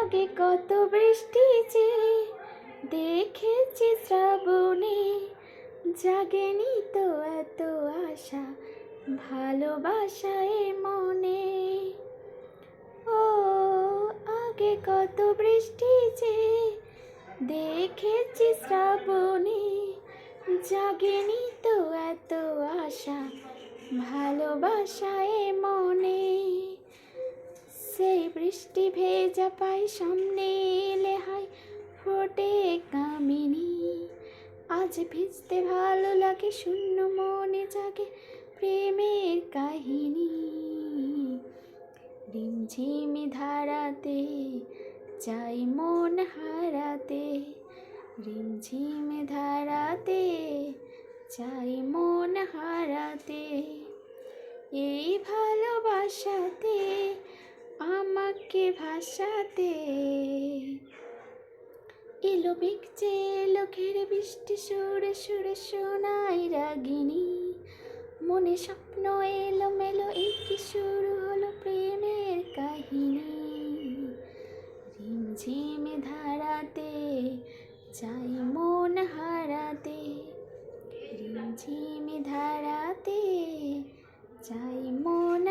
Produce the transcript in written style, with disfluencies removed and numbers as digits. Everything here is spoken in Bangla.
আগে কত বৃষ্টি যে দেখেছি শ্রাবণে, জাগেনি তো এত আশা ভালোবাসায় মনে। ও আগে কত বৃষ্টি যে দেখেছি শ্রাবণে, জাগেনি তো এত আশা ভালোবাসায় মনে। সেই বৃষ্টি ভেজা পাই সামনে এলে হাই ফোটে কামিনী, আজ ভিজতে ভালো লাগে শূন্য মনে জাগে প্রেমের কাহিনী। রিমঝিমি ধারাতে চাই মন হারাতে, রিমঝিমি ধারাতে চাই মন হারাতে। এই ভালোবাসাতে আমাকে ভাসাতে, এলো বিকছে এলো ঘেরে বৃষ্টি সুরে সুরে শোনাই রাগিনী। মনে স্বপ্ন এলো মেলো এই কি শুরু হলো প্রেমের কাহিনী। রিমঝিমে ধারাতে চাই মন হারাতে, রিমঝিমে ধারাতে চাই মন